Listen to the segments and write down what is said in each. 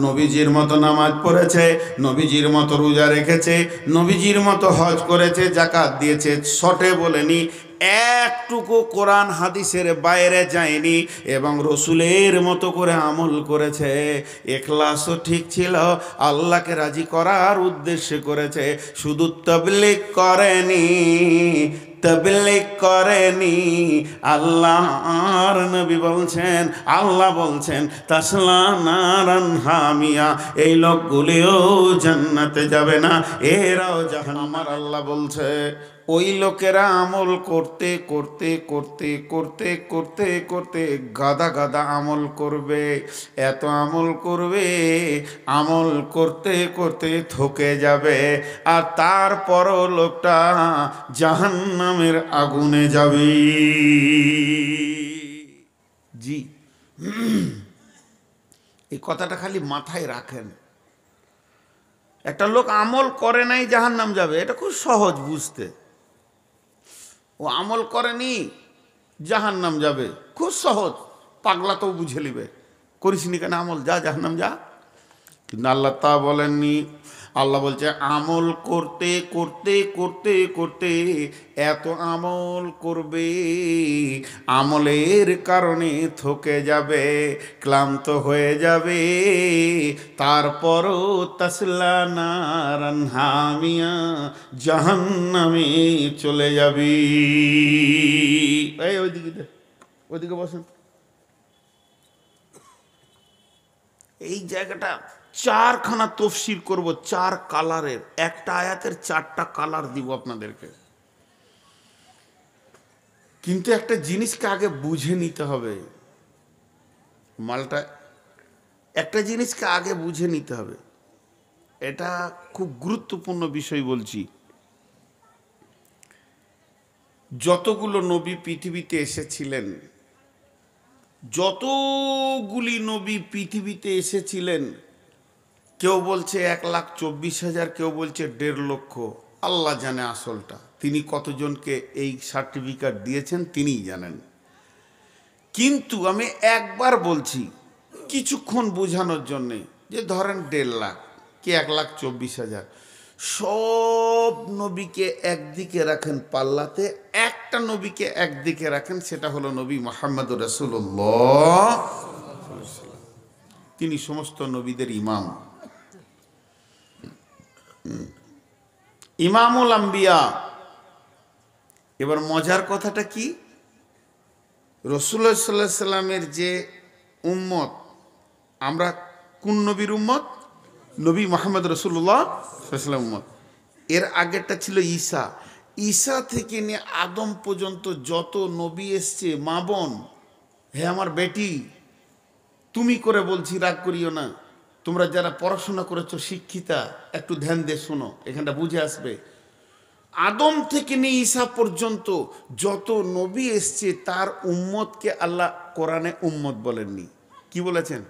নবীজির মতো নামাজ পড়েছে, নবীজির মতো রোজা রেখেছে, নবীজির মতো হজ করেছে, জাকাত দিয়েছে, শর্টে বলেনি, একটুকু কোরআন হাদিসের বাইরে যায়নি এবং রসুলের মতো করে আমল করেছে। ইখলাসও ঠিক ছিল, আল্লাহকে রাজি করার উদ্দেশ্যে করেছে, শুধু তাবলীগ করেনি, তাবলীগ করেনি। আল্লাহর নবী বলছেন, আল্লাহ বলছেন তাসলা নারান হামিয়া, এই লোকগুলিও জান্নাতে যাবে না, এরাও জাহান্নাম। আমার আল্লাহ বলছে ওই লোকেরা আমল করতে করতে করতে করতে করতে করতে গাদা গাদা আমল করবে, এত আমল করবে, আমল করতে করতে থকে যাবে, আর তারপরও লোকটা জাহান্নামের আগুনে যাবে। জি, এই কথাটা খালি মাথায় রাখেন। একটা লোক আমল করে নাই জাহান্নাম যাবে, এটা খুব সহজ বুঝতে। ও আমল করেনি জাহান্নাম যাবে, খুব সহজ, পাগলা তো বুঝে নিবে, করিসনি কেন আমল, যা জাহান্নাম যা। কিন্তু আল্লাহ তা বলেননি। আল্লাহ বলছে আমল করতে করতে করতে করতে এত আমল করবে, আমলের কারণে থকে যাবে, ক্লান্ত হয়ে যাবে, তারপরও তাসলা নারান হামিয়া, জাহান্নামে চলে যাবে। এই ওইদিকে বসেন। এই জায়গাটা চারখানা তফসির করব, চার কালারের, একটা আয়াতের চারটা কালার দিব আপনাদেরকে। কিন্তু একটা জিনিসকে আগে বুঝে নিতে হবে, মালটা একটা জিনিসকে আগে বুঝে নিতে হবে, এটা খুব গুরুত্বপূর্ণ বিষয় বলছি। যতগুলো নবী পৃথিবীতে এসেছিলেন, যতগুলি নবী পৃথিবীতে এসেছিলেন, কেউ বলছে 1,24,000, কেউ বলছে 1.5 লক্ষ, আল্লাহ জানে আসলটা। তিনি কতজনকে এই সার্টিফিকেট দিয়েছেন তিনিই জানেন। কিন্তু আমি একবার বলছি কিছুক্ষণ বোঝানোর জন্যে, যে ধরেন 1.5 লাখ কি 1,24,000, সব নবীকে একদিকে রাখেন পাল্লাতে, একটা নবীকে একদিকে রাখেন, সেটা হলো নবী মুহাম্মদুর রাসূলুল্লাহ। তিনি সমস্ত নবীদের ইমাম, ইমামুল আম্বিয়া। এবার মজার কথাটা কি, রাসূলুল্লাহ সাল্লাল্লাহু আলাইহি সাল্লামের যে উম্মত, আমরা কোন নবীর উম্মত? নবী মুহাম্মদ রাসূলুল্লাহ সাল্লাল্লাহু আলাইহি ওয়াসাল্লাম উম্মত। এর আগেরটা ছিল ঈসা। ঈসা থেকে নিয়ে আদম পর্যন্ত যত নবী এসছে, মা বোন, হে আমার বেটি, তুমি করে বলছি, রাগ করিও না, তোমরা যারা পড়াশোনা করেছো, শিক্ষিতা, একটু ধ্যান দিয়ে শোনো, এখানটা বুঝে আসবে। আদম থেকে নিয়ে ঈসা পর্যন্ত যত নবী এসছে, তার উম্মতকে আল্লাহ কোরআনে উম্মত বলেননি, কি বলেছেন?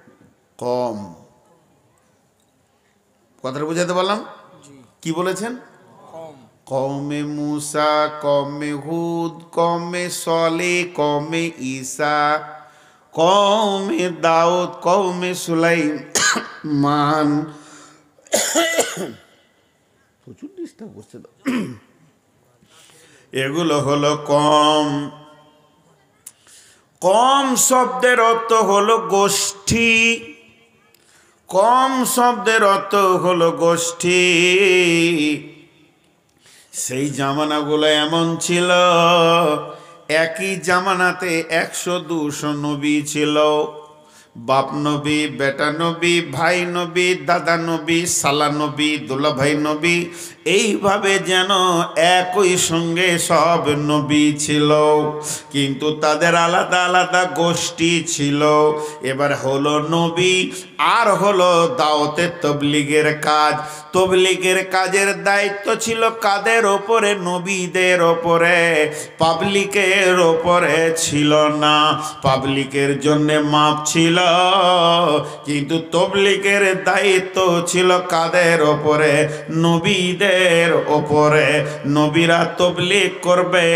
কম। কথাটা বুঝাতে পারলাম? কি বলেছেন? কওমে মুসা, কওমে হুদ, কওমে সলে, কওমে ঈসা, কওমে দাউদ, কওমে সুলাইমান। প্রচুর ডিস্টার্ব করছে তো। এগুলো হলো কম। কম শব্দের অর্থ হলো গোষ্ঠী, কম শব্দের অর্থ হলো গোষ্ঠী। সেই জামানাগুলো এমন ছিল, একই জামানাতে 100-200 নবী ছিল। বাপ নবী, বেটা নবী, ভাই নবী, দাদা নবী, সালা নবী, দুলা ভাই নবী, এইভাবে যেন একই সঙ্গে সব নবী ছিল, কিন্তু তাদের আলাদা আলাদা গোষ্ঠী ছিল। এবার হলো নবী, আর হলো দাওয়াতে তবলিগের কাজ। তবলিগের কাজের দায়িত্ব ছিল কাদের ওপরে? নবীদের ওপরে, পাবলিকের ওপরে ছিল না। পাবলিকের জন্যে মাপ ছিল, কিন্তু তবলিগের দায়িত্ব ছিল কাদের ওপরে? নবীদের নবীদের ওপরে নবীরা তবলিগ করবে।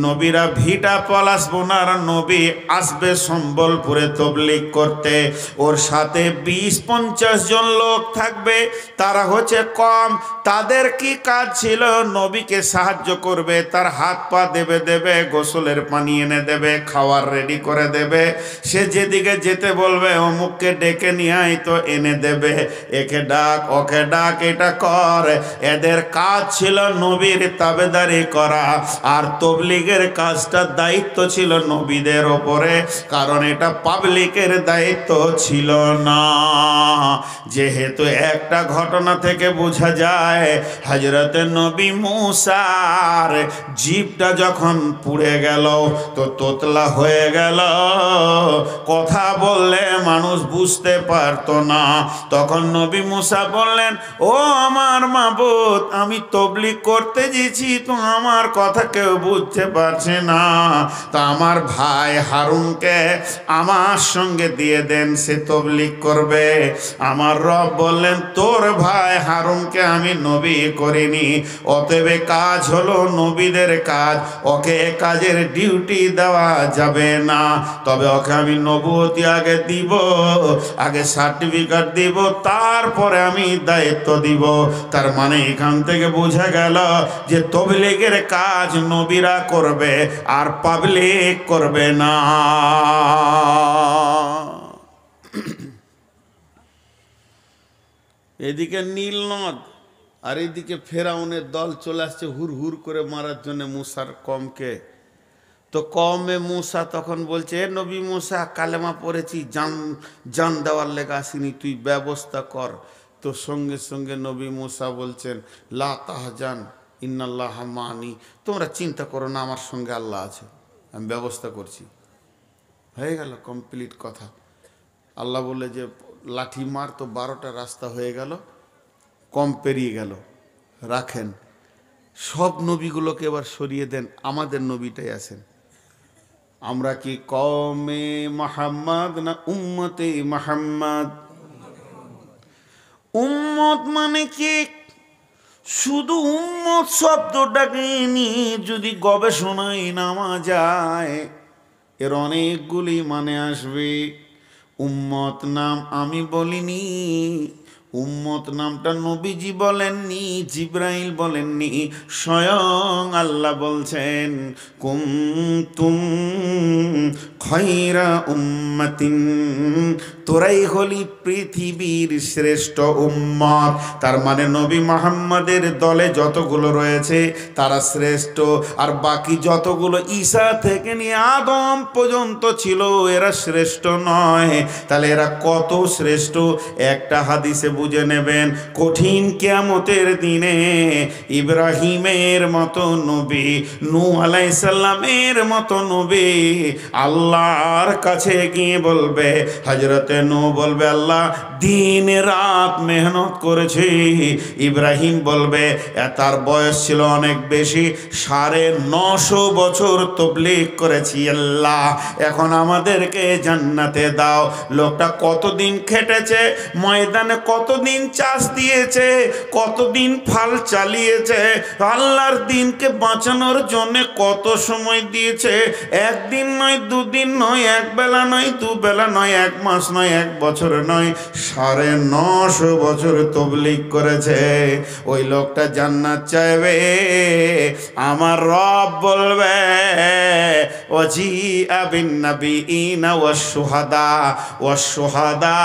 নবীরা ভিটা পলাশ বোনার নবী আসবে সম্বলপুরে তবলিগ করতে, ওর সাথে 20-50 জন লোক থাকবে, তারা হচ্ছে কম। তাদের কি কাজ ছিল? নবীকে সাহায্য করবে, তার হাত পা দেবে, গোসলের পানি এনে দেবে, খাওয়ার রেডি করে দেবে। সে যেদিকে যেতে বলবে অমুককে ডেকে নিয়ে আয় তো এনে দেবে, একে ডাক ওকে ডাক, এটা কর। এদের কাজ ছিল নবীর তাবেদারি করা, আর তবলিগের কাজটা দায়িত্ব ছিল নবীদের ওপরে, কারণ এটা পাবলিকের দায়িত্ব ছিল না। যেহেতু একটা ঘটনা থেকে বোঝা যায় হযরতে নবী মুসার জিভটা যখন পুড়ে গেল তো তোতলা হয়ে গেল, কথা বললে মানুষ বুঝতে পারতো না। তখন নবী মুসা বললেন, ও আমার মাবুদ, আমি তবলিগ করতে যেছি তো আমার কথা কেউ বুঝতে পারছে না, তো আমার ভাই হারুনকে আমার সঙ্গে দিয়ে দেন, সে তবলিগ করবে। আমার রব বললেন, তোর ভাই হারুনকে আমি নবী করিনি, অতএব কাজ হলো নবীদের কাজ, ওকে কাজের ডিউটি দেওয়া যাবে না। তবে ওকে আমি নবুয়তি আগে দিব, আগে সার্টিফিকেট দিব, তারপরে আমি দায়িত্ব দিব। তার মানে এখান থেকে বোঝা গেল যে তবলিগের কাজ নবীরা করবে আর পাবলিক করবে না। এদিকে নীল নদ আর এদিকে ফেরাউনের দল চলে আসছে হুর হুর করে মারার জন্য মুসার কমকে। তো কমে মুসা তখন বলছে, এ নবী মুসা, কালেমা পড়েছি, জান দেওয়ার লেগে আসিনি, তুই ব্যবস্থা কর। তো সঙ্গে সঙ্গে নবী মুসা বলছেন, লা তাহজান ইন্নাল্লাহ মানি, তোমরা চিন্তা করো না, আমার সঙ্গে আল্লাহ আছে, আমি ব্যবস্থা করছি। হয়ে গেল কমপ্লিট কথা। আল্লাহ বলে যে লাঠি মার, তো 12টা রাস্তা হয়ে গেল, কম পেরিয়ে গেল। রাখেন সব নবীগুলোকে এবার সরিয়ে দেন, আমাদের নবীটাই আছেন। আমরা কি কমে মুহাম্মদ না উম্মতে মুহাম্মদ? উম্মত মানে কি? শুধু উম্মত শব্দটাকে নিয়ে যদি গবেষণায় নামা যায়, এর অনেকগুলি মানে আসবে। উম্মত নাম আমি বলিনি, উম্মত নামটা নবীজি বলেননি, জিব্রাইল বলেননি, স্বয়ং আল্লাহ বলছেন, কুনতুম খায়রা উম্মাতিন, তোরাই হলি পৃথিবীর শ্রেষ্ঠ উম্মত। তার মানে নবী মুহাম্মাদের দলে যতগুলো রয়েছে তারা শ্রেষ্ঠ, আর বাকি যতগুলো ঈসা থেকে নিয়ে আদম পর্যন্ত ছিল এরা শ্রেষ্ঠ নয়। তাহলে এরা কত শ্রেষ্ঠ একটা হাদিসে বুঝে নেবেন। কঠিন কিয়ামতের দিনে ইব্রাহিমের মতো নবী, নূহ আলাইহিস সালামের মতো নবী আল্লাহর কাছে গিয়ে বলবে, হযরতে নূহ বলবে, আল্লাহ দিন রাত মেহনত করেছি। ইব্রাহিম বলবে, তার বয়স ছিল অনেক বেশি, 950 বছর তবলিগ করেছি, আল্লাহ এখন আমাদেরকে জান্নাতে দাও। লোকটা কতদিন খেটেছে, ময়দানে কতদিন চাষ দিয়েছে, কতদিন ফাল চালিয়েছে, আল্লাহর দিনকে বাঁচানোর জন্য কত সময় দিয়েছে। একদিন নয়, দুদিন নয়, এক বেলা নয়, দুবেলা নয়, এক মাস নয়, এক বছর নয়, 950 বছর তবলিগ করেছে। ওই লোকটা জান্নাত চাইবে, আমার রব বলবে, ওয়াজিআ বিন নাবিয়িনা ওয়াশ শুহাদা,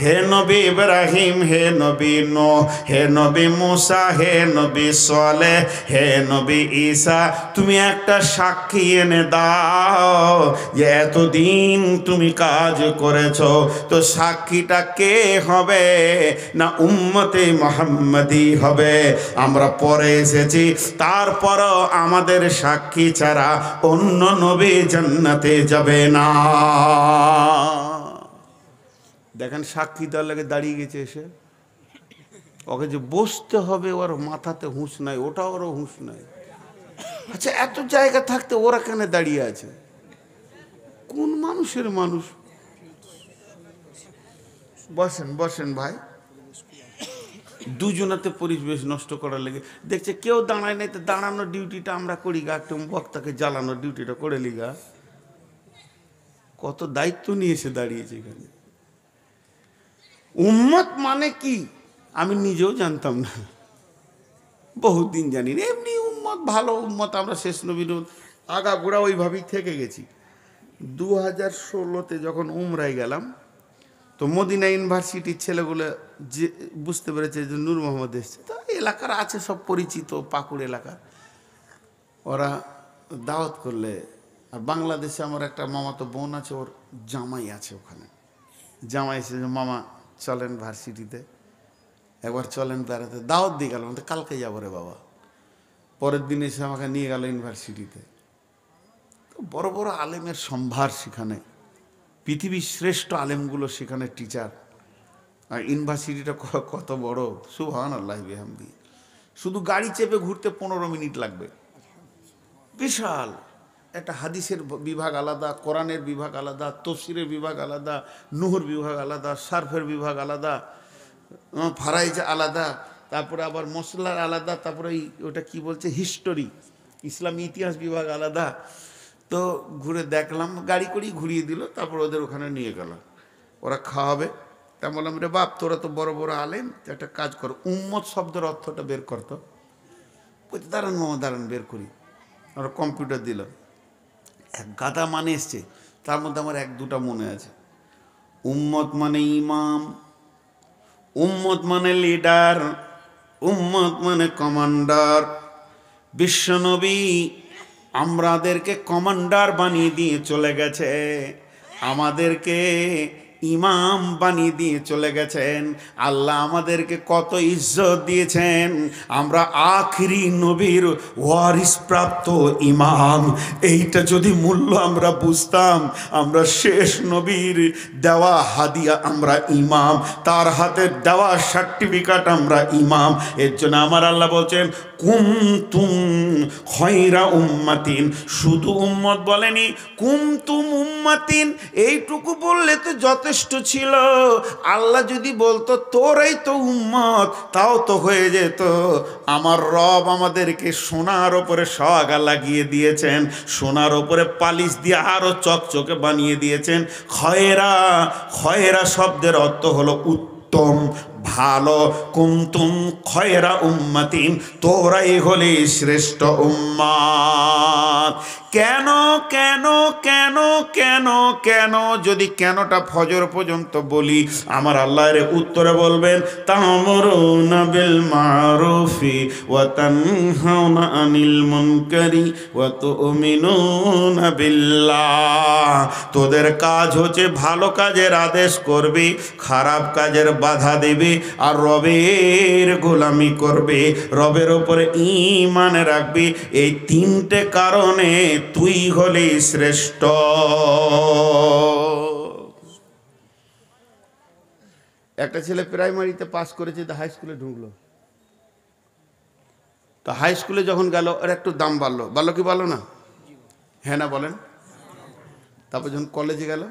হে নবী ইব্রাহিম, হে নবী নূহ, হে নবী মুসা, হে নবী সালেহ, হে নবী ঈসা, তুমি একটা সাক্ষী এনে দাও যে এতদিন তুমি কাজ করেছো। তো সাক্ষীটা কে হবে? না উম্মতে মুহাম্মাদি হবে। আমরা পরে এসেছি, তারপরও আমাদের সাক্ষী ছাড়া অন্য নবী জান্নাতে যাবে না। দেখেন সাক্ষী দেওয়ার লাগে দাঁড়িয়ে গেছে এসে, ওকে যে বসতে হবে ওর মাথাতে হুঁশ নাই, ওটা ওরও হুঁশ নাই। আচ্ছা এত জায়গা থাকতে ওরা কেন দাঁড়িয়ে আছে? কোন মানুষের মানুষ? বসেন বসেন ভাই, দুজনাতে পরিবেশ নষ্ট করার লেগে দেখছে কেউ দাঁড়ায় নাই, তো দাঁড়ানোর ডিউটিটা আমরা করি গা, একটু বক্তাকে জ্বালানোর ডিউটিটা করে লিগা। কত দায়িত্ব নিয়েছে দাঁড়িয়েছে এখানে। উম্মত মানে কি আমি নিজেও জানতাম না, বহুত দিন জানি না। এমনি উম্মত, ভালো উম্মত, আমরা শেষ নবীর আগাগোড়া ওইভাবেই থেকে গেছি। 2016-তে যখন উমরায় গেলাম, তো মদিনা ইউনিভার্সিটির ছেলেগুলো যে বুঝতে পেরেছে যে নূর মোহাম্মদ এসছে, তো এলাকার আছে সব পরিচিত, পাকুড় এলাকার, ওরা দাওয়াত করলে। আর বাংলাদেশে আমার একটা মামাতো বোন আছে, ওর জামাই আছে ওখানে। জামাই এসে যে মামা চলেন ভার্সিটিতে, একবার চলেন বেড়াতে, দাওয়াত দিয়ে গেল। কালকে যাবো রে বাবা। পরের দিন এসে আমাকে নিয়ে গেল ইউনিভার্সিটিতে। বড় বড় আলেমের সম্ভার সেখানে, পৃথিবীর শ্রেষ্ঠ আলেমগুলো সেখানে টিচার। আর ইউনিভার্সিটিটা কত বড়, সুবহানাল্লাহ বিহামদি। শুধু গাড়ি চেপে ঘুরতে 15 মিনিট লাগবে। বিশাল একটা হাদিসের বিভাগ আলাদা, কোরআনের বিভাগ আলাদা, তফসিরের বিভাগ আলাদা, নুহুর বিভাগ আলাদা, সার্ফের বিভাগ আলাদা, ফারাইজ আলাদা, তারপরে আবার মশলার আলাদা, তারপরে ওটা কি বলছে হিস্টোরি, ইসলামী ইতিহাস বিভাগ আলাদা। তো ঘুরে দেখলাম, গাড়ি করেই ঘুরিয়ে দিল। তারপর ওদের ওখানে নিয়ে গেল, ওরা খাওয়াবে। তা বললাম রে বাপ, তোরা তো বড় বড় আলেম, একটা কাজ করো, উম্মত শব্দের অর্থটা বের করতো। বলতে দাঁড়ান মামা দাঁড়ান, বের করি। ওরা কম্পিউটার দিল, এক গাদা মানে এসছে, তার মধ্যে আমার 1-2টা মনে আছে। উম্মত মানে ইমাম, উম্মত মানে লিডার, উম্মত মানে কমান্ডার। বিশ্বনবী আমাদেরকে কমান্ডার বানিয়ে দিয়ে চলে গেছে, আমাদেরকে ইমাম বানিয়ে দিয়ে চলে গেছেন। আল্লাহ আমাদেরকে কত ইজ্জত দিয়েছেন। আমরা আখিরি নবীর ওয়ারিস প্রাপ্ত ইমাম। এইটা যদি মূল্য আমরা বুঝতাম, আমরা শেষ নবীর দেওয়া হাদিয়া আমরা ইমাম, তার হাতে দেওয়া সার্টিফিকেট আমরা ইমাম। এর জন্য আমার আল্লাহ বলছেন কুমতুম খয়রা উম্মাতিন। শুধু উম্মত বলেনি, কুমতুম উম্মাতিন, এইটুকু বললে তো যথেষ্ট ছিল। আল্লাহ যদি বলতো তোরাই তো উম্মত, তাও তো হয়ে যেত। আমার রব আমাদেরকে সোনার ওপরে সোহাগা লাগিয়ে দিয়েছেন, সোনার ওপরে পালিশ দিয়ে আরো চকচকে বানিয়ে দিয়েছেন। খয়রা, খয়রা শব্দের অর্থ হলো উত্তম, ভালো। কুমতুম খয়রা উম্মাতিন, তোরাই হলে শ্রেষ্ঠ উম্মাত। কেন কেন কেন কেন কেন? যদি কেনটা ফজর পর্যন্ত বলি, আমার আল্লাহর উত্তরে বলবেন তা'মুরুনা বিল মারুফি ওয়া তানহাউনা আনিল মুনকারি ওয়া তু'মিনুনা বিল্লাহ। তোদের কাজ হচ্ছে ভালো কাজের আদেশ করবি, খারাপ কাজের বাধা দিবি, আর রবের গোলামি করবে, রবের উপরে ঈমান রাখবি। এই 3টে কারণে তুই হলি শ্রেষ্ঠ। একটা ছেলে প্রাইমারিতে পাস করেছে, তো হাই স্কুলে ঢুকলো। তো হাই স্কুলে যখন গেল, ওর একটু দাম বাড়লো, বাড়লো কি বাড়লো না? হ্যাঁ না বলেন? তারপর যখন কলেজে গেল,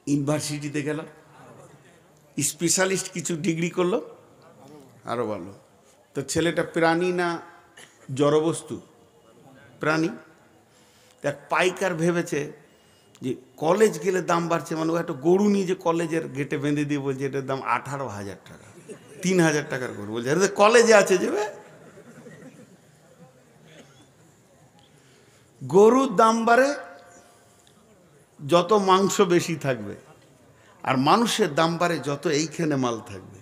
ইউনিভার্সিটিতে গেল, স্পেশালিস্ট কিছু ডিগ্রি করলো, আরও ভালো। তো ছেলেটা প্রাণী না জড়বস্তু? প্রাণী। এক পাইকার ভেবেছে যে কলেজ গেলে দাম বাড়ছে, মানে ও একটা গরু নিয়ে যে কলেজের গেটে বেঁধে দিয়ে বলছে এটার দাম 18,000 টাকা, 3,000 টাকার গরু। বলছে আরে কলেজে আছে যাবে। গরুর দাম বাড়ে যত মাংস বেশি থাকবে, আর মানুষের দাম বাড়ে যত এইখানে মাল থাকবে।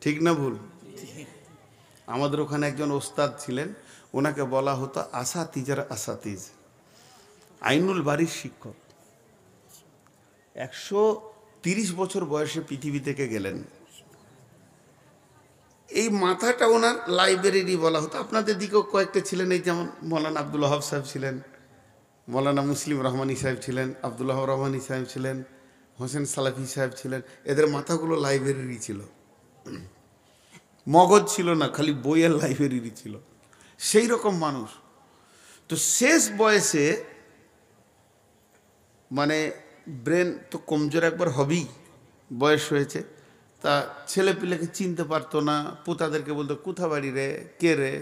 ঠিক না ভুল? আমাদের ওখানে একজন ওস্তাদ ছিলেন, ওনাকে বলা হতো আসাতিজার আসাতিজ, আইনুল বাড়ির শিক্ষক। 130 বছর বয়সে পৃথিবী থেকে গেলেন। এই মাথাটা ওনার লাইব্রেরি বলা হতো। আপনাদের দিকেও কয়েকটা ছিলেন, এই যেমন মৌলানা আব্দুল ওয়াহাব সাহেব ছিলেন, মৌলানা মুসলিম রহমানী সাহেব ছিলেন, আব্দুল্লাহ রহমানী সাহেব ছিলেন, হোসেন সালাফি সাহেব ছিলেন। এদের মাথাগুলো লাইব্রেরি ছিল, মগজ ছিল না, খালি বইয়ের লাইব্রেরি ছিল। সেই রকম মানুষ। তো শেষ বয়সে মানে ব্রেন তো কমজোর একবার হবেই, বয়স হয়েছে, তা ছেলে পিলেকে চিনতে পারতো না, পোতাদেরকে বলতো কোথা বাড়ি রে, কে রে।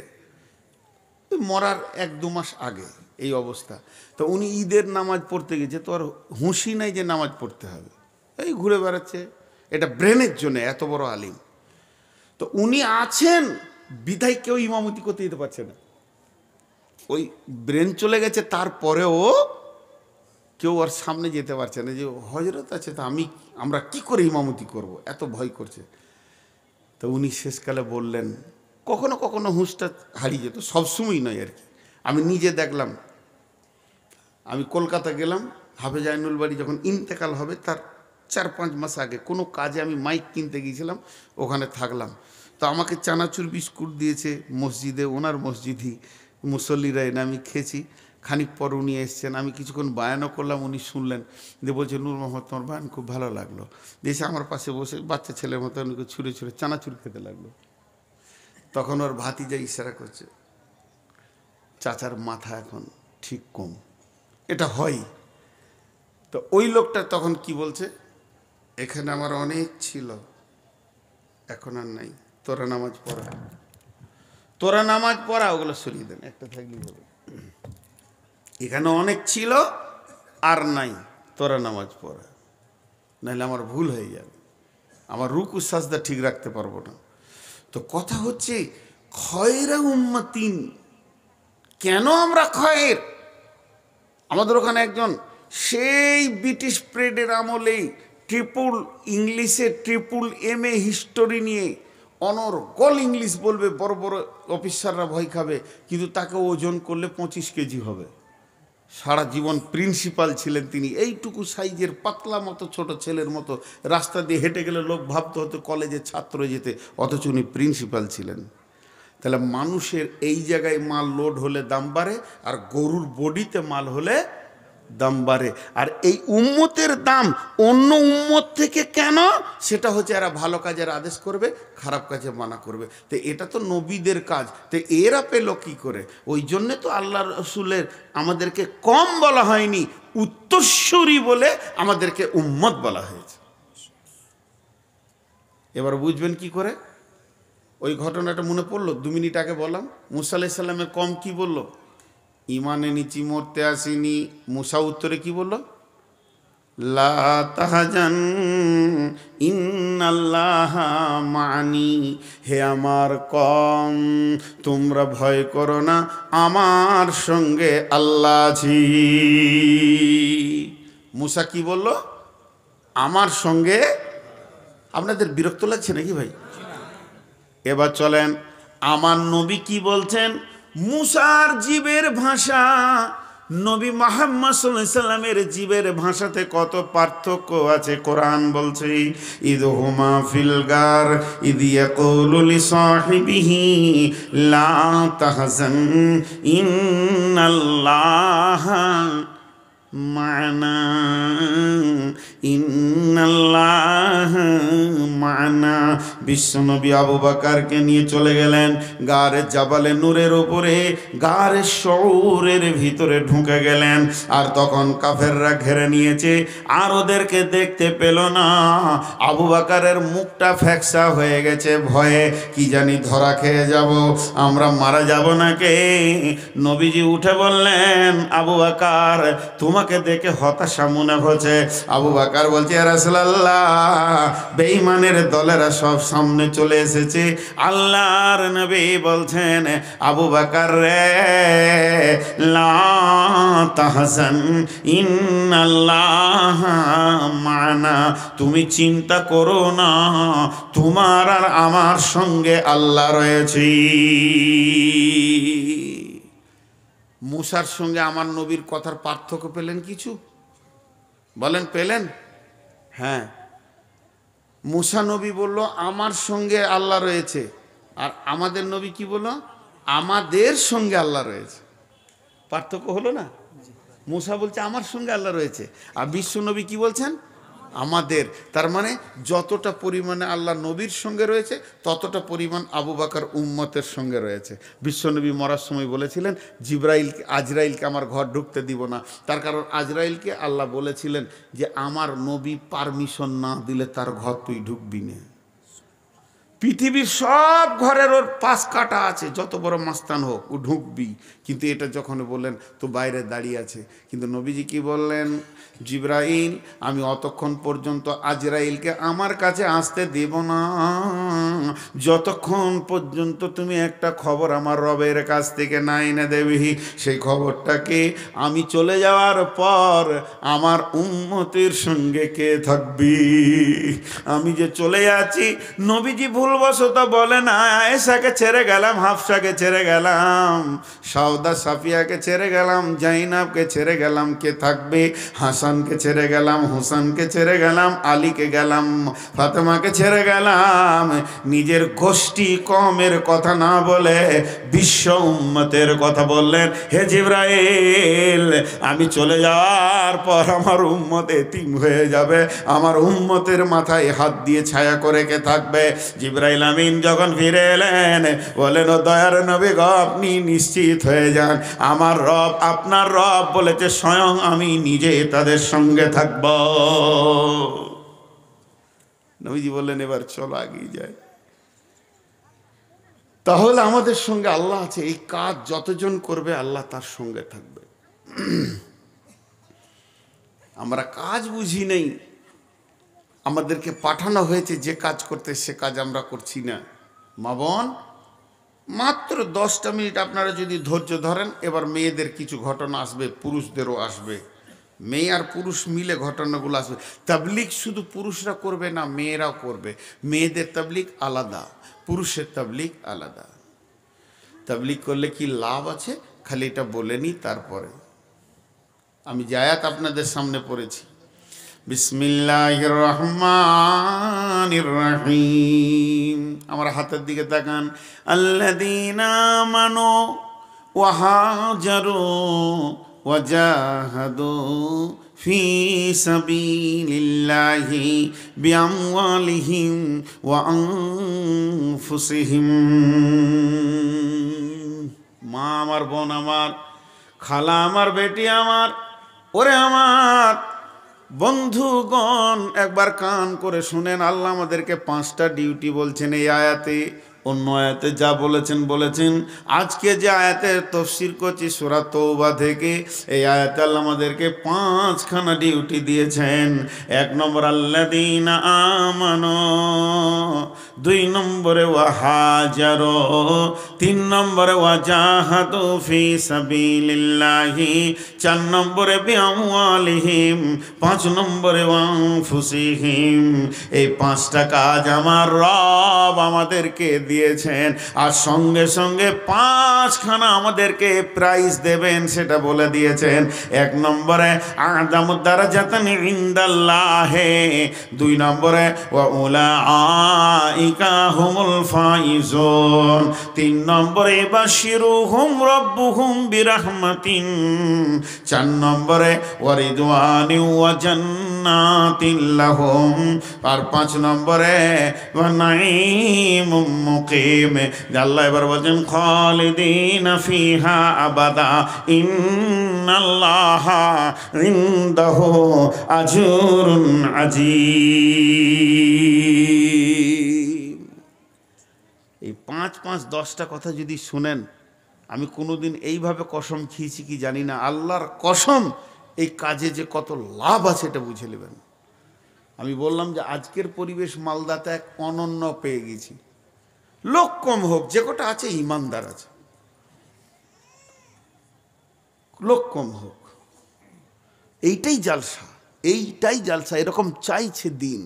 মরার 1-2 মাস আগে এই অবস্থা। তো উনি ঈদের নামাজ পড়তে গেছে, তো আর হুঁশি নাই যে নামাজ পড়তে হবে, এই ঘুরে বেড়াচ্ছে। এটা ব্রেনের জন্য এত বড় আলিম। তো উনি আছেন বিধায় কেউ ইমামতি করতে দিতে পারছে না, ওই ব্রেন চলে গেছে। তারপরেও কেউ আর সামনে যেতে পারছে না, যে হজরত আছে তো আমরা কি করে ইমামতি করব, এত ভয় করছে। তো উনি শেষকালে বললেন, কখনো কখনো হুঁশটা হারিয়ে যেত, সবসময় নয় আর কি। আমি নিজে দেখলাম, আমি কলকাতা গেলাম, হাফেজ আইনুল বাড়ি যখন ইন্তেকাল হবে তার 4-5 মাস আগে কোনো কাজে আমি মাইক কিনতে গিয়েছিলাম, ওখানে থাকলাম। তো আমাকে চানাচুর বিস্কুট দিয়েছে মসজিদে, ওনার মসজিদই, মুসল্লিরা এনে আমি খেয়েছি। খানিক পর উনি এসছেন, আমি কিছুক্ষণ বায়ানও করলাম, উনি শুনলেন, দিয়ে বলছে নূর মোহাম্মদ তোমার বায়ান খুব ভালো লাগলো। দিয়েছে আমার পাশে বসে বাচ্চা ছেলের মতো উনিকে ছুঁড়ে ছুঁড়ে চানাচুর খেতে লাগলো। তখন ওর ভাতিজা ইশারা করছে, চাচার মাথা এখন ঠিক কম, এটা হয়। তো ওই লোকটা তখন কি বলছে, এখানে আমার অনেক ছিল, এখন আর নাই, তোরা নামাজ পড়া, তোরা নামাজ পড়া, ওগুলো সরিয়ে দেন, একটা থাকলেই হবে। এখানে অনেক ছিল আর নাই, তোরা নামাজ পড়া, নাহলে আমার ভুল হয়ে যাবে, আমার রুকু সাজদা ঠিক রাখতে পারবো না। তো কথা হচ্ছে খয়রা উম্মাতিন, কেন আমরা খয়ের? আমাদের ওখানে একজন সেই ব্রিটিশ প্রেডের আমলেই ইংলিশে MA হিস্টোরি নিয়ে অনর্গল ইংলিশ বলবে, বড় বড় অফিসাররা ভয় খাবে, কিন্তু তাকে ওজন করলে 25 কেজি হবে। সারা জীবন প্রিন্সিপাল ছিলেন তিনি, এইটুকু সাইজের পাতলা মতো ছোট ছেলের মতো, রাস্তা দিয়ে হেঁটে গেলে লোক ভাবতে হতো কলেজে ছাত্র যেতে, অথচ উনি প্রিন্সিপাল ছিলেন। তাহলে মানুষের এই জায়গায় মাল লোড হলে দাম বাড়ে, আর গরুর বডিতে মাল হলে দাম বাড়ে। আর এই উম্মতের দাম অন্য উম্মত থেকে কেন? সেটা হচ্ছে এরা ভালো কাজের আদেশ করবে, খারাপ কাজে মানা করবে। তো এটা তো নবীদের কাজ, তো এরা পেল কী করে? ওই জন্যে তো আল্লাহ রসুলের আমাদেরকে কম বলা হয়নি, উত্তরসূরি বলে আমাদেরকে উম্মত বলা হয়েছে। এবার বুঝবেন কি করে? ওই ঘটনাটা মনে পড়লো, 2 মিনিট আগে বললাম, মুসা আলাইহিস সালামের কম কি বলল? ঈমান এনেছি, মরতে আসিনি। মুসা উত্তরে কি বলল? লা তাহজান ইন্নাল্লাহা মা'নি, হে আমার কম তোমরা ভয় করো না, আমার সঙ্গে আল্লাহ আছি। মুসা কি বলল? আমার সঙ্গে। আপনাদের বিরক্ত লাগছে নাকি ভাই? এবার চলেন আমার নবী কি বলছেন। মুসার জীবের ভাষা, নবী মুহাম্মদ সাল্লাল্লাহু আলাইহি সাল্লামের জীবের ভাষাতে কত পার্থক্য আছে। কোরআন বলছে, ইদহুমা ফিল গার ইদ ইয়াকুলু লিসাহিবিহি লা তাহজান ইন্নাল্লাহা মা'না, ইন্নাল্লাহা মা'না। বিশ্বনবী আবু বকরকে নিয়ে চলে গেলেন গারে জাবালে নূরের উপরে, গারে শউরের ভিতরে ঢুকে গেলেন। আর তখন কাফেররা ঘেরে নিয়েছে, আর ওদেরকে দেখতে পেল না। আবু বকরের মুখটা ফ্যাকসা হয়ে গেছে ভয়ে, কি জানি ধরা খেয়ে যাব, আমরা মারা যাব নাকি। নবীজি উঠে বললেন, আবু বকর তোমাকে দেখে হতাশা মনে হচ্ছে। আবু বকর বলছে, ইয়া রাসূলুল্লাহ বেঈমানের দলেরা সব সামনে চলে এসেছে। আল্লাহর নবী বলছেন, আবু বকর রে লা তাহজান ইন্নাল্লাহা মা'না, তুমি চিন্তা করো না, তোমার আর আমার সঙ্গে আল্লাহ রয়েছে। মুসার সঙ্গে আমার নবীর কথার পার্থক্য পেলেন কিছু? বলেন পেলেন? হ্যাঁ, মুসা নবী বলল আমার সঙ্গে আল্লাহ রয়েছে, আর আমাদের নবী কি বলল? আমাদের সঙ্গে আল্লাহ রয়েছে। পার্থক্য হলো না? মুসা বলছে আমার সঙ্গে আল্লাহ রয়েছে, আর বিশ্ব নবী কি বলছেন? আমাদের। তার মানে যতটা পরিমাণে আল্লাহ নবীর সঙ্গে রয়েছে, ততটা পরিমাণ আবু বকর উম্মতের সঙ্গে রয়েছে। বিশ্বনবী মরার সময় বলেছিলেন, আজরাইলকে আমার ঘর ঢুকতে দিব না। তার কারণ আজরাইলকে আল্লাহ বলেছিলেন যে আমার নবী পারমিশন না দিলে তার ঘর তুই ঢুকবি না। পৃথিবীর সব ঘরের ওর পাশ কাটা আছে, যত বড় মাস্তান হোক ও ঢুকবি। কিন্তু এটা যখন বললেন তো বাইরে দাঁড়িয়ে আছে। কিন্তু নবীজি কি বললেন, জিবরাইল আমি অতক্ষণ পর্যন্ত আজরাইলকে আমার কাছে আসতে দেব না যতক্ষণ পর্যন্ত তুমি একটা খবর আমার রবের কাছ থেকে না এনে দেবি। সেই খবরটাকে আমি চলে যাওয়ার পর আমার উম্মতের সঙ্গে কে থাকবি। আমি যে চলে যাচ্ছি, নবীজি ভুলবশত বলে না আয়েশাকে ছেড়ে গেলাম, হাফসাকে ছেড়ে গেলাম, সাউদা সাফিয়াকে ছেড়ে গেলাম, জাইনাবকে ছেড়ে গেলাম, কে থাকবে? হাসানকে ছেড়ে গেলাম, হুসানকে ছেড়ে গেলাম, আলীকে গেলাম, ফাতেমাকে ছেড়ে গেলাম। নিজের গোষ্ঠী কমের কথা না বলে বিশ্ব উম্মতের কথা বললেন, হে জিবরাইল আমি চলে যাওয়ার পর আমার উম্মত এতিম হয়ে যাবে, আমার উম্মতের মাথায় হাত দিয়ে ছায়া করে কে থাকবে? জিবরাইল আমিন যখন ফিরে এলেন বলেন, ও দয়ার নবী গো আপনি নিশ্চিত হয়ে যান, আমার রব আপনার রব বলেছে স্বয়ং আমি নিজে তাদের সঙ্গে থাকব। নবীজি বললেন এবার চলো আগিয়ে যায়। তাহলে আমাদের সঙ্গে আল্লাহ আছে, এই কাজ যতজন করবে আল্লাহ তার সঙ্গে থাকবে। আমরা কাজ বুঝি নেই, আমাদেরকে পাঠানো হয়েছে যে কাজ করতে, সে কাজ আমরা করছি না। মা বোন মাত্র 10টা মিনিট আপনারা যদি ধৈর্য ধরেন, এবার মেয়েদের কিছু ঘটনা আসবে, পুরুষদেরও আসবে, মেয়ে আর পুরুষ মিলে ঘটনাগুলো আসবে। তাবলিগ শুধু পুরুষরা করবে না, মেয়েরাও করবে। মেয়েদের তাবলিগ আলাদা, পুরুষের তাবলিগ আলাদা। তাবলিগ করলে কি লাভ আছে খালি এটা বলে নিই। তারপরে আমি যে আয়াত আপনাদের সামনে পড়েছি, বিসমিল্লাহির রহমানির রহিম, আমার হাতের দিকে তাকান। আল্লাযীনা আমানু ওয়া হাজারু ওয়া জাহাদু ফি সাবিলিল্লাহি বিআমওয়ালিহিম ওয়া আনফুসিহিম। মা আমার, বোন আমার, খালা আমার, বেটি আমার, ওরে আমার বন্ধুগণ একবার কান করে শুনেন। আল্লাহ আমাদেরকে 5টা ডিউটি বলছেন এই আয়াতে। অন্য আয়াতে যা বলেছেন, আজকে যে আয়াতের তাফসীর করছি সূরা তওবা থেকে, এই আয়াতে আল্লাহ আমাদেরকে 5খানা ডিউটি দিয়েছেন। 1 নম্বর আল্লাযীনা আমানু, 2 নম্বরে ওয়া হাজারু, 3 নম্বরে ওয়া জাহাদু ফি সাবিলিল্লাহি, 4 নম্বরে বিআমওয়ালিহিম, 5 নম্বরে ওয়া আনফুসিহিম। এই 5টা কাজ আমার রব আমাদেরকে দিয়েছেন, আর সঙ্গে সঙ্গে 5খানা আমাদেরকে প্রাইজ দেবেন সেটা বলে দিয়েছেন। 1 নম্বরে আ'যামুদ দারাজাতান ইনদাল্লাহি, 2 নম্বরে ওয়া উলাইকা হুমুল ফাইজুন, 3 নম্বরে বাশিরুহুম রাব্বুহুম বিরাহমাতিন, 4 নম্বরে ওয়া রিদওয়ানি ওয়া জান্নাতিন লাহুম, আর 5 নম্বরে ওয়া নাঈমুম মুকিম। আল্লাহ এবার বলেন খালিদিনা ফিহা আবাদা ইন্নাল্লাহা ইনদাহু আজরুন আযীম। এই 5 10টা কথা যদি শুনেন, আমি কোনোদিন এইভাবে কসম খেয়েছি কি জানি না, আল্লাহর কসম এই কাজে যে কত লাভ আছে এটা বুঝে নেবেন। আমি বললাম যে আজকের পরিবেশ মালদাতে এক অনন্য পেয়ে গেছি। লোক কম হোক, যে কটা আছে ইমানদার আছে, লোক কম হোক, এইটাই জালসা, এইটাই জালসা, এরকম চাইছে দিন।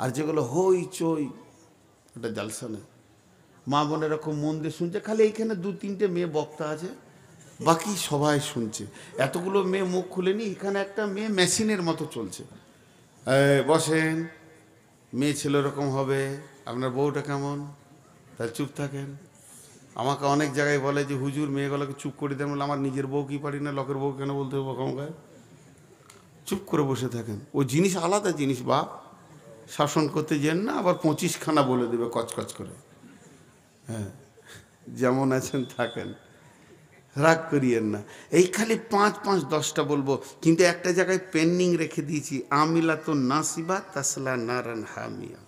আর যেগুলো হই চই এটা জালসা নেই। মা বোন এরকম মন দিয়ে শুনছে, খালি এইখানে 2-3টে মেয়ে বক্তা আছে, বাকি সবাই শুনছে। এতগুলো মেয়ে মুখ খুলেনি, এখানে একটা মেয়ে মেশিনের মতো চলছে। বসেন, মেয়ে ছেলে এরকম হবে, আপনার বউটা কেমন, তাহলে চুপ থাকেন। আমাকে অনেক জায়গায় বলে যে হুজুর মেয়েগুলোকে চুপ করে দেন। বলে আমার নিজের বউ কি পারি না, লোকের বউ কেন বলতে হবে কমকায়? চুপ করে বসে থাকেন। ও জিনিস আলাদা জিনিস, বাপ শাসন করতে যেন না, আবার 25খানা বলে দেবে কচকচ করে। হ্যাঁ, যেমন আছেন থাকেন, রাগ করিয়েন না। এই খালি 5 10টা বলবো, কিন্তু একটা জায়গায় পেন্ডিং রেখে দিয়েছি, আমিলা তো নাসিবা তাসলা নারান হামিয়া।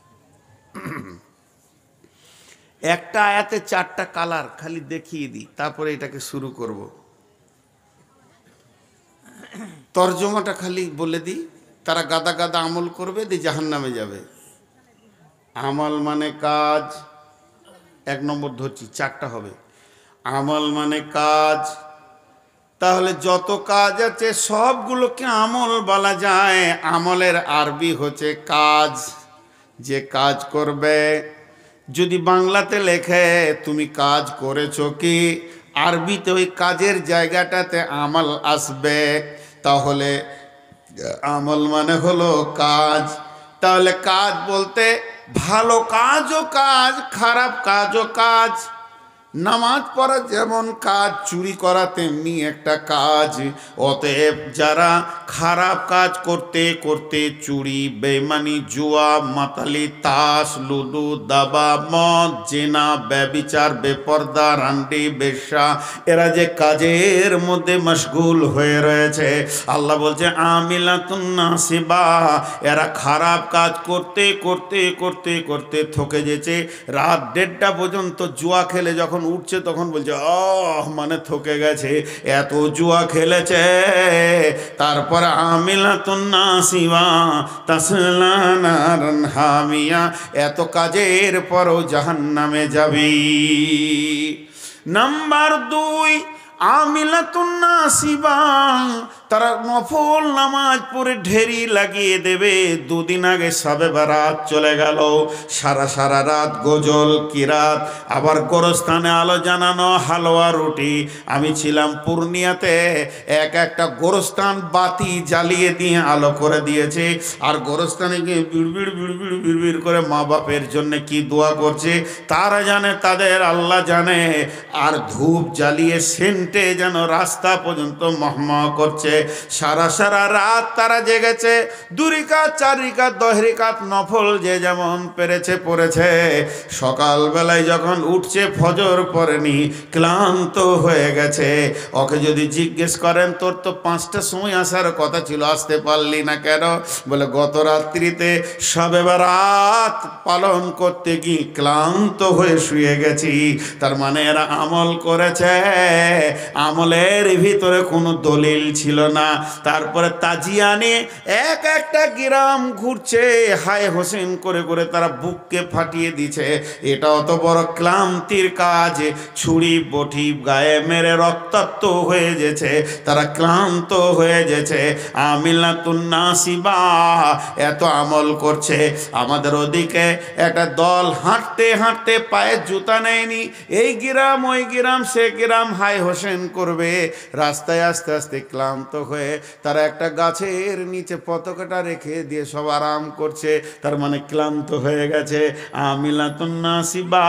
একটা আয়াতে 4টা কালার খালি দেখিয়ে দিই, তারপরে এটাকে শুরু করব। তর্জমাটা খালি বলে দিই, তারা গাদা গাদা আমল করবে, দিয়ে জাহান্নামে যাবে। আমল মানে কাজ, 1 নম্বর ধরছি, 4টা হবে। আমল মানে কাজ, তাহলে যত কাজ আছে সবগুলোকে আমল বলা যায়। আমলের আরবি হচ্ছে কাজ, যে কাজ করবে। যদি বাংলাতে লেখে তুমি কাজ করেছো কি, আরবিতে ওই কাজের জায়গাটাতে আমল আসবে, তাহলে আমল মানে হলো কাজ। তাহলে কাজ বলতে ভালো কাজও কাজ, খারাপ কাজও কাজ। নামাজ পড়া যেমন কাজ, চুরি করা তেমনি একটা কাজ। অতএব যারা খারাপ কাজ করতে করতে চুরি, বেঈমানি, জুয়া, মাতালি, তাস, লুডু, দাবা, মদ, জেনা, ব্যভিচার, বেপর্দা, রান্ডি, বেশ্যা, এরা যে কাজের মধ্যে মশগুল হয়ে রয়েছে, আল্লাহ বলছে আমিলাতুন নাসিবা, এরা খারাপ কাজ করতে করতে করতে করতে থকে যেছে। রাত 1:30টা পর্যন্ত জুয়া খেলে যখন উঠছে তখন বলছে মানে থকে গেছে, এত জুয়া খেলেছে। তারপর আমিলাতুন নাসিবা তাসলা নারান হামিয়া, এত কাজের পরও জাহান্নামে যাবি। নাম্বার 2, আমিলাতুন নাসিবা, তারা নফল নামাজ পড়ে ঢেরি লাগিয়ে দেবে। 2 দিন আগে শবে বারাত চলে গেল, সারা সারা রাত গজল কিরাত, আবার গোরস্থানে আলো জানানো, হালুয়া রুটি। আমি ছিলাম পূর্ণিয়াতে, একটা গোরস্থান বাতি জ্বালিয়ে দিয়ে আলো করে দিয়েছে, আর গোরস্থানে গিয়ে বিড়বিড় বিড়বিড় বিড়বিড় করে মা বাপের জন্য কি দোয়া করছে তারা জানে, তাদের আল্লাহ জানে। আর ধূপ জ্বালিয়ে সেন্টে যেন রাস্তা পর্যন্ত মহমা করছে। সারা সারা রাত তারা জেগেছে, 2 রিকাত 4 রিকাত 10 রিকাত নফল যে যেমন পেরেছে পড়েছে। সকালবেলায় যখন উঠছে ফজর পড়েনি, ক্লান্ত হয়ে গেছে। ওকে যদি জিজ্ঞেস করেন তোর তো 5টার সময় আসার কথা ছিল, আসতে পারলি না কেন? বলে গত রাত্রিতে শবে বারাত পালন করতে গিয়ে ক্লান্ত হয়ে শুয়ে গেছি। তার মানে এরা আমল করেছে, আমলের ভিতরে কোনো দলিল ছিল না। তারপরে তাজিয়া নিয়ে একটা গ্রাম ঘুরছে, হায় হোসেন করে করে তারা বুককে ফাটিয়ে দিছে। এটা অত বড় ক্লান্তির কাজ, ছুরি বটি গায়ে মেরে রক্তাক্ত হয়ে গেছে, তারা ক্লান্ত হয়ে গেছে। আমিলাতুন নাসিবা, এত আমল করছে। আমাদের ওদিকে একটা দল হাঁটতে হাঁটতে পায়ে জুতা নেয়নি, এই গ্রাম ওই গ্রাম সে গ্রাম হায় হোসেন করবে। রাস্তায় আস্তে আস্তে ক্লান্ত হয়ে তারা একটা গাছের নিচে পতাকাটা রেখে দিয়ে সব আরাম করছে, তার মানে ক্লান্ত হয়ে গেছে। আমিলাতুন নাসিবা,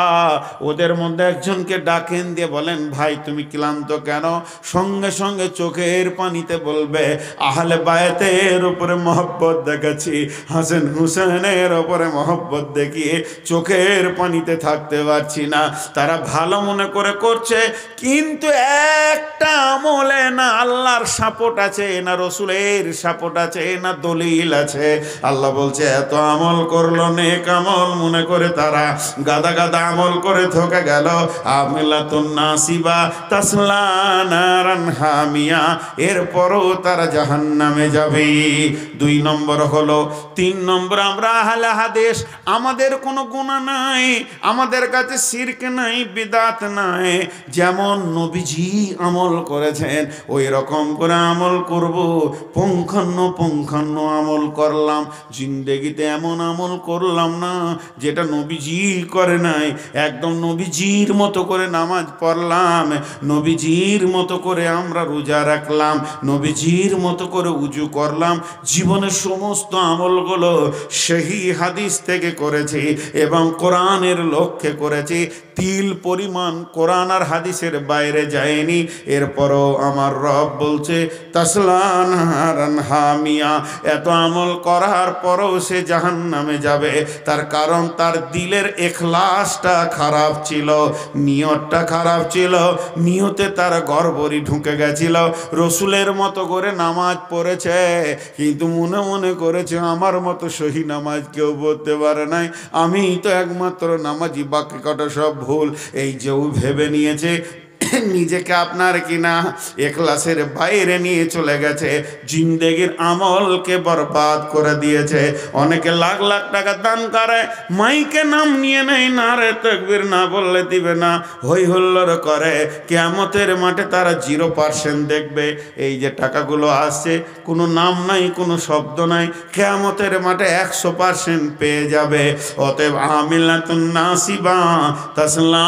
ওদের মধ্যে একজনকে ডাকেন দিয়ে বলেন ভাই তুমি ক্লান্ত কেন? সঙ্গে সঙ্গে চোখের পানিতে বলবে আহলে বায়তের উপরে মহব্বত দেখেছি, হাসান হুসেনের উপরে মহব্বত দেখিয়ে চোখের পানিতে থাকতে পারছি না। তারা ভালো মনে করে করছে, কিন্তু একটা আমলে না আল্লাহর সাপোর্ট আছে, না রসুলের সাপোর্ট আছে, না দলিল আছে। আল্লাহ বলছে এত আমল করলো, নেক আমল মনে করে তারা গাদা গাদা আমল করে থকে গেল। আমিলাতুন নাসিবা তাসলা নারান হামিয়া, এরপরও তারা জাহান্নামে যাবে। 2 নম্বর হলো। 3 নম্বর, আমরা আহলে হাদিস, আমাদের কোনো গুনাহ নাই, আমাদের কাছে শিরক নাই, বিদআত নাই। যেমন নবীজি আমল করেছেন ওই রকম করে আমল করব। পুঙ্খান্ন আমল করলাম, জিন্দেগিতে এমন আমল করলাম না যেটা নবীজি করে নাই। একদম নবীজির মতো করে নামাজ পড়লাম, নবীজির মতো করে আমরা রোজা রাখলাম, নবীজির মতো করে উজু করলাম। জীবনের সমস্ত আমলগুলো সহি হাদিস থেকে করেছি এবং কোরআনের লক্ষ্যে করেছি। তিল পরিমাণ কোরআন আর হাদিসের বাইরে যায়নি। এরপরও আমার রব বলছে তাসলা নারান হামিয়া। এত আমল করার পরও সে জাহান্নামে যাবে। তার কারণ তার দিলের ইখলাসটা খারাপ ছিল, নিয়তটা খারাপ ছিল। নিয়তে তার গড়বড়ি ঢুকে গেছিল। রসুলের মতো করে নামাজ পড়েছে, কিন্তু মনে মনে করেছে আমার মতো সহি নামাজ কেউ পড়তে পারে নাই, আমি তো একমাত্র নামাজি, বাকি কটা সব ভুল। এই যে ও ভেবে নিয়েছে নিজেকে আপনার কিনা ইখলাসের বাইরে নিয়ে চলে গেছে, জিন্দেগির আমলকে বরবাদ করে দিয়েছে। অনেকে লাখ লাখ টাকা দান করে, মাইকে নাম নিয়ে নেয়, নারে তাকবীর না বললে দিবে না, হই হুল্লোড় করে। কিয়ামতের মাঠে তারা 0% দেখবে। এই যে টাকাগুলো আসছে, কোনো নাম নাই, কোনো শব্দ নাই, কিয়ামতের মাঠে 100% পেয়ে যাবে। অতএব আমিলাতুন নাসিবা তাসলা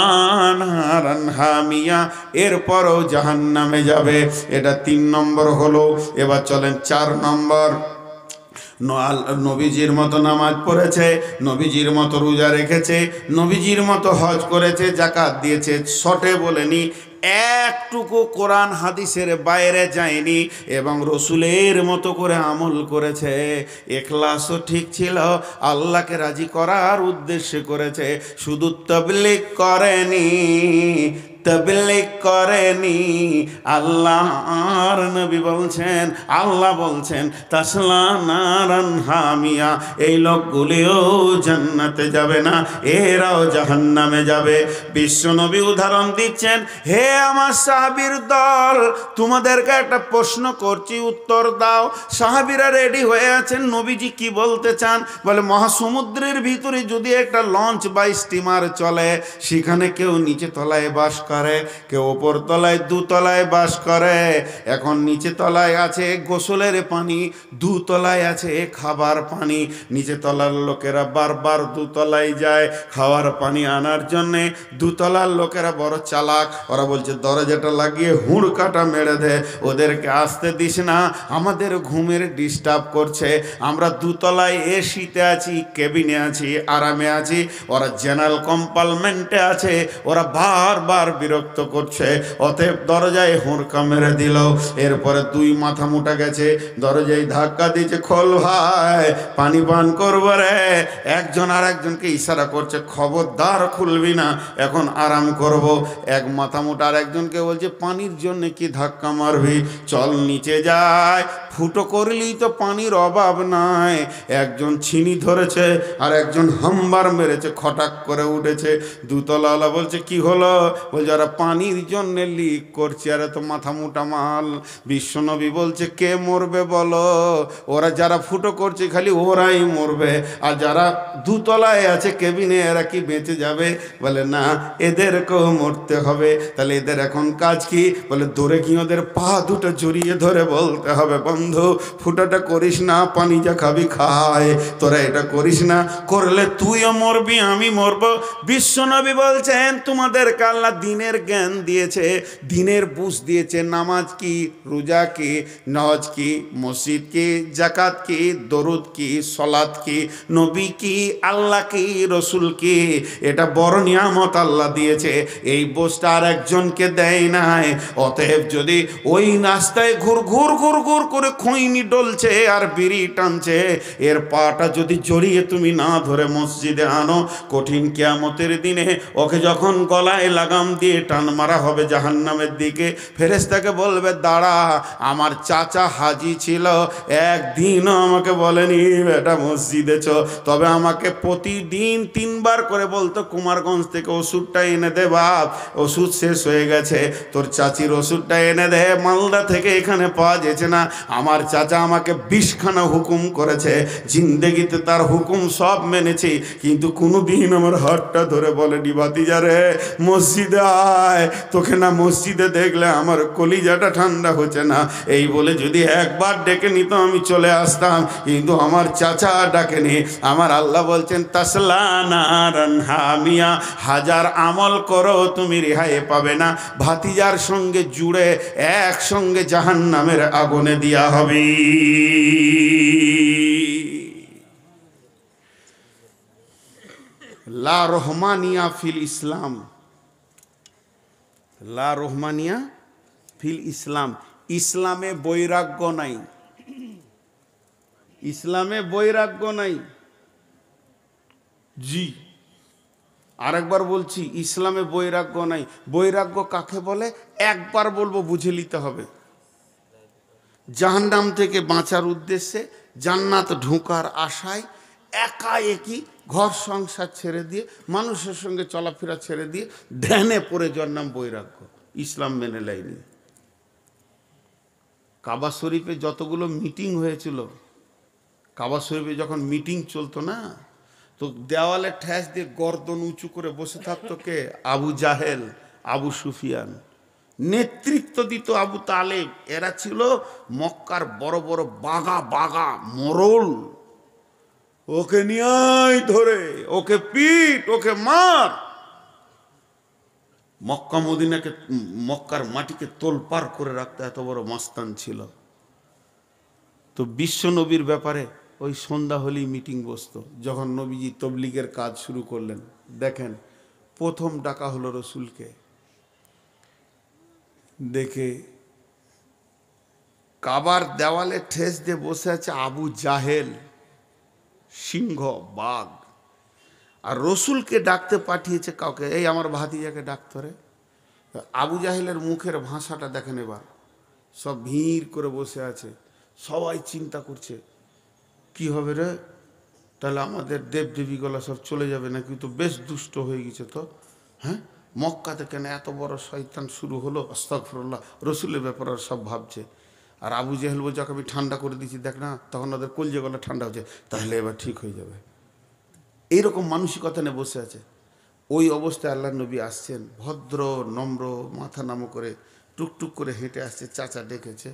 নারান হামিয়া, এরপরও জাহান্নামে যাবে। এটা 3 নম্বর হলো। এবার চলেন 4 নম্বর। নবীজির মতো নামাজ পড়েছে, নবীজির মতো রোজা রেখেছে, নবীজির মতো হজ করেছে, যাকাত দিয়েছে, শর্টে বলেনি, একটুকু কোরআন হাদিসের বাইরে যায়নি, এবং রসুলের মতো করে আমল করেছে। ইখলাসও ঠিক ছিল, আল্লাহকে রাজি করার উদ্দেশ্যে করেছে। শুধু তাবলীগ করেনি, তাবলীগ করেনি। আল্লাহ আর নবী বলছেন, আল্লাহ বলছেন তাসলা নারান হামিয়া, এই লোকগুলিও জান্নাতে যাবে না, এরাও জাহান্নামে যাবে। বিশ্ব নবী উদাহরণ দিচ্ছেন, হে আমার সাহাবীর দল, তোমাদেরকে একটা প্রশ্ন করছি, উত্তর দাও। সাহাবীরা রেডি হয়ে আছেন, নবীজি কি বলতে চান? বলে মহাসমুদ্রের ভিতরে যদি একটা লঞ্চ বা স্টিমার চলে, সেখানে কেউ নিচে তলায় বাস করে, কেউ ওপর তলায়, দুতলায় বাস করে। এখন নিচে তলায় আছে গোসলের পানি, দুতলায় আছে খাবার পানি। নিচে তলার লোকেরা বারবার দুতলায় যায় খাওয়ার পানি আনার জন্যে। দুতলার লোকেরা বড় চালাক, ওরা বলছে দরজাটা লাগিয়ে হুড়কাটা মেরে দে, ওদেরকে আসতে দিস না, আমাদের ঘুমের ডিস্টার্ব করছে, আমরা দুতলায় এসিতে আছি, কেবিনে আছি, আরামে আছি, ওরা জেনারেল কম্পার্টমেন্টে আছে, ওরা বারবার বিরক্ত করছে। অতএব দরজায় হুড়কা মেরে দিল। এরপরে 2 মাথা মোটা গেছে, দরজায় ধাক্কা দিয়েছে, খোল ভাই, পানি পান করবো রে। একজন আর একজনকে ইশারা করছে, খবরদার খুলবি না, এখন আরাম করব। এক মাথা মোটা আর একজনকে বলছে, পানির জন্য কি ধাক্কা মারবি, চল নিচে যায়, ফুটো করলেই তো পানির অভাব নাই। একজন ছিনি ধরেছে আর একজন হাম্বার মেরেছে, খটাক করে উঠেছে। দুতলাওয়ালা বলছে কি হলো? বলছে ওরা পানির জন্য লিক করছে। আরে তো মাথা মোটা মাল। বিশ্বনবী বলছে কে মরবে বলো? ওরা যারা ফুটো করছে খালি ওরাই মরবে, আর যারা দুতলায় আছে কেবিনে এরা কি বেঁচে যাবে? বলে না, এদেরকেও মরতে হবে। তাহলে এদের এখন কাজ কি? বলে দৌড়ে গিয়ে ওদের পা দুটো জড়িয়ে ধরে বলতে হবে, বন্ধু ফুটাটা করিস না, পানি যা খাবি খায়, তোরা এটা করিস না, করলে তুইও মরবি, আমি মরবো। বিশ্বনবী বলছেন তোমাদেরকে আল্লাহ দিনের জ্ঞান দিয়েছে, দিনের বুঝ দিয়েছে। নামাজ কি, রোজা কি, নামাজ কি, মসজিদ কি, জাকাত কি, দরুদ কি, সলাত কি, নবী কি, আল্লাহ কি, রসুল কি, এটা বড় নিয়ামত আল্লাহ দিয়েছে। এই বোঝটা আর একজনকে দেয় নাই। অতএব যদি ওই নাস্তায় ঘুর ঘুর ঘুর ঘুর করে খৈনি ডলছে আর বিড়ি টানছে, এর পাটা যদি জড়িয়ে তুমি না ধরে মসজিদে আনো, কঠিন কিয়ামতের দিনে ওকে যখন গলায় লাগাম দিয়ে টান মারা হবে জাহান্নামের দিকে, ফেরেশতাকে বলবে দাঁড়া, আমার চাচা হাজি ছিল, একদিনও আমাকে বলেনি এটা মসজিদে চ, তবে আমাকে প্রতিদিন 3 বার করে বলতো কুমারগঞ্জ থেকে ওষুধটা এনে দে বাপ, ওষুধ শেষ হয়ে গেছে, তোর চাচির ওষুধটা এনে দে, মালদা থেকে এখানে পাওয়া যেছে না। আমার চাচা আমাকে 20খানা হুকুম করেছে, জিন্দেগিতে তার হুকুম সব মেনেছি, কিন্তু কোনো দিন আমার হাতটা ধরে বলেনি ভাতিজা রে মসজিদে আয়, তোকে না মসজিদে দেখলে আমার কলিজাটা ঠান্ডা হচ্ছে না। এই বলে যদি একবার ডেকে নিত আমি চলে আসতাম, কিন্তু আমার চাচা ডাকেনি। আমার আল্লাহ বলছেন তাসলা নারান হামিয়া, হাজার আমল করো তুমি রেহাই পাবে না, ভাতিজার সঙ্গে জুড়ে একসঙ্গে জাহান্নামের আগুনে দেয়া হবে। লা রহমানিয়া ফিল ইসলাম, লা রহমানিয়া ফিল ইসলাম, ইসলামে বৈরাগ্য নাই, ইসলামে বৈরাগ্য নাই। জি আরেকবার বলছি, ইসলামে বৈরাগ্য নাই। বৈরাগ্য কাকে বলে একবার বলবো, বুঝে নিতে হবে। জাহান্নাম থেকে বাঁচার উদ্দেশ্যে, জান্নাত ঢোকার আশায় একাএকি ঘর সংসার ছেড়ে দিয়ে, মানুষের সঙ্গে চলাফেরা ছেড়ে দিয়ে ধ্যানে পড়ে যাওয়ার নাম বৈরাগ্য। ইসলাম মেনে নেয়নি। কাবা শরীফে যতগুলো মিটিং হয়েছিল, কাবা শরীফে যখন মিটিং চলতো না, তো দেওয়ালে ঠেস দিয়ে গর্দন উঁচু করে বসে থাকতো কে? আবু জাহেল, আবু সুফিয়ান। নেতৃত্ব দিত আবু তালেব। এরা ছিল মক্কার বড় বড় বাগা বাগা মোরল। ওকে নিয়ে ধরে, ওকে পিট, ওকে মার। মক্কা মদিনাকে, মক্কার মাটিকে তোলপাড় করে রাখতে এত বড় মাস্তান ছিল। তো বিশ্ব নবীর ব্যাপারে ওই সন্ধ্যা হলেই মিটিং বসতো। যখন নবীজি তবলিগের কাজ শুরু করলেন, দেখেন প্রথম ডাকা হলো রসুলকে। দেখে কাবার দেওয়ালে ঠেস দিয়ে বসে আছে আবু জাহেল, সিংহ বাঘ। আর রসুলকে ডাকতে পাঠিয়েছে কাউকে, এই আমার ভাতিজাকে ডাকতে রে। আবু জাহেলের মুখের ভাষাটা দেখেন এবার। সব ভিড় করে বসে আছে, সবাই চিন্তা করছে কি হবে রে, তাহলে আমাদের দেবদেবীগুলো সব চলে যাবে নাকি? তো বেশ দুষ্ট হয়ে গেছে তো। হ্যাঁ, মক্কাতে কেন এত বড় শয়তান শুরু হলো? আস্তাগফিরুল্লাহ। রসুলের ব্যাপারে সব ভাবছে। আর আবু জাহেল বলছে আমি ঠান্ডা করে দিচ্ছি, দেখ না, তখন ওদের কলজে গলা ঠান্ডা হচ্ছে, তাহলে এবার ঠিক হয়ে যাবে। এইরকম মানসিকতা নিয়ে বসে আছে। ওই অবস্থায় আল্লাহ নবী আসছেন, ভদ্র নম্র, মাথা নামো করে টুকটুক করে হেঁটে আসছে। চাচা ডেকেছে।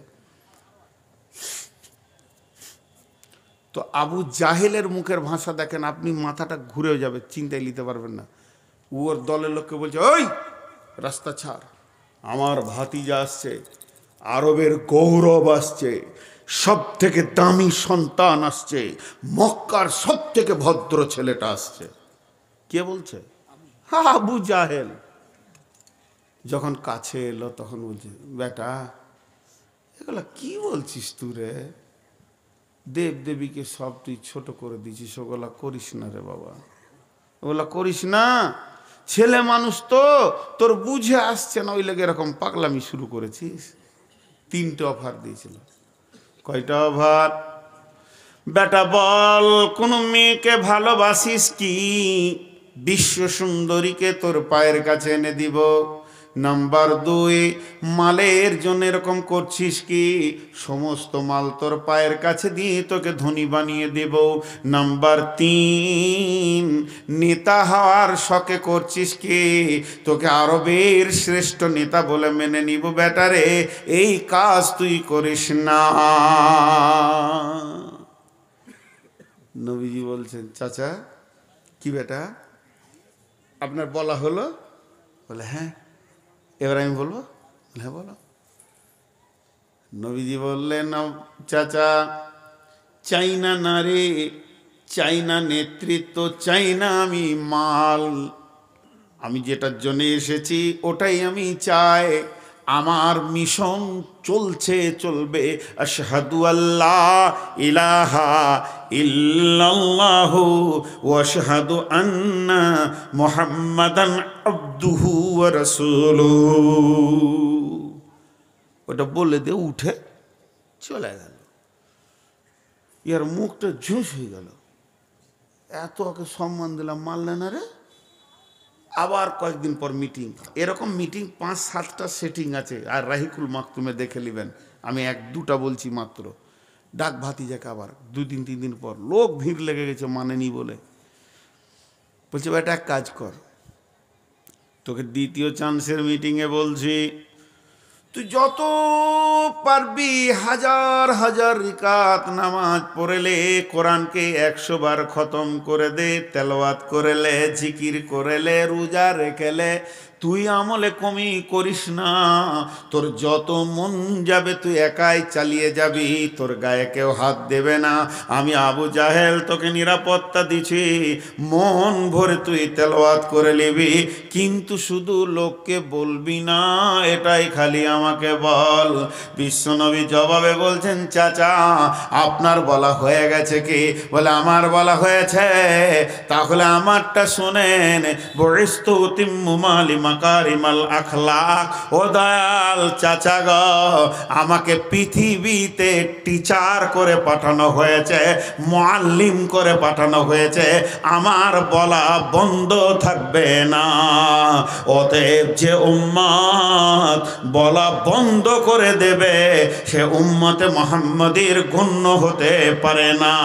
তো আবু জাহেলের মুখের ভাষা দেখেন, আপনি মাথাটা ঘুরেও যাবে, চিন্তায় নিতে পারবেন না। ওর দলের লোককে বলছে, ওই রাস্তা ছাড়, আমার ভাতিজা আসছে, আরবের গৌরব আসছে, সব থেকে দামি সন্তান আসছে, মক্কার সব থেকে ভদ্র ছেলেটা আসছে। কে বলছে? আবু জাহেল। যখন কাছে এলো তখন বলছে, বেটা এগুলা কি বলছিস তুই রে? দেব দেবীকে সব তুই ছোট করে দিছিস, ওগুলা করিস না রে বাবা, ওগুলা করিস না। ছেলে মানুষ তো, তোর বুঝে আসছে না, ওই লেগে এরকম পাগলামি শুরু করেছিস। 3টে অফার দিয়েছিল। কয়টা অফার? বেটা বল, কোন মেয়েকে ভালোবাসিস কি? বিশ্ব সুন্দরীকে তোর পায়ের কাছে এনে দিব। নাম্বার 2, মালের জন্য এরকম করছিস কি? সমস্ত মাল তোর পায়ের কাছে দিয়ে তোকে ধনী বানিয়ে দেব। নাম্বার 3, নেতা হওয়ার শখে করছিস কি? তোকে আরবের শ্রেষ্ঠ নেতা বলে মেনে নিব। বেটারে এই কাজ তুই করিস না। নবীজি বলছেন, চাচা কি বেটা আপনার বলা হলো? বলে হ্যাঁ। এবার আমি বলবো? হ্যাঁ বলো। নবীজি বললেন, চাচা চাই না নারী, চাই না নেতৃত্ব, চাই না আমি মাল, আমি যেটার জন্য এসেছি ওটাই আমি চাই। আমার মিশন চলছে, চলবে। আশহাদু আল্লাহ ইলাহা ইল্লাল্লাহু ওয়া আশহাদু আন্না মুহাম্মাদান আবদুহু ওয়া রাসূলুহু। ওটা বলে দিয়ে উঠে চলে গেল। ইয়ার মুখটা ঝুঁস হয়ে গেল, এত ওকে সম্মান দিলাম, মানলে না রে। আবার কয়েকদিন পর মিটিং। এরকম মিটিং 5-7টা সেটিং আছে, আর রাহিকুল মাকতুমে দেখে নেবেন। আমি 1-2টা বলছি মাত্র। ডাক ভাতিজাকে আবার 2-3 দিন পর, লোক ভিড় লেগে গেছে মানেনি বলে। বলছে বেটা এক কাজ কর, তোকে দ্বিতীয় চান্সের মিটিংয়ে বলছি, তুই যত পারবি 1000 রিকাত নামাজ পড়েলে, কোরআনকে 100 বার খতম করে দে, তেলাওয়াত করেলে, জিকির করেলে, রোজা রেখেলে, তুই আমলে কমি করিস না, তোর যত মন যাবে তুই একাই চালিয়ে যাবি, তোর গায়ে কেউ হাত দেবে না। আমি আবু জাহেল তোকে নিরাপত্তা দিছি, মন ভরে তুই তেলাওয়াত করে নিবি, কিন্তু শুধু লোককে বলবি না, এটাই খালি আমাকে বল। বিশ্বনবী জবাবে বলছেন, চাচা আপনার বলা হয়ে গেছে কি? বলে আমার বলা হয়েছে। তাহলে আমারটা শোনেন, বরিস্তু তিম্মুমালি মাকারিমাল আখলাক। ও দয়াল চাচা গো, আমাকে পৃথিবীতে টিচার করে পাঠানো হয়েছে, মুআল্লিম করে পাঠানো হয়েছে, আমার বলা বন্ধ থাকবে না। অতএব যে উম্মত বলা বন্ধ করে দেবে, সে উম্মতে মুহাম্মাদীর গণ্য হতে পারে না।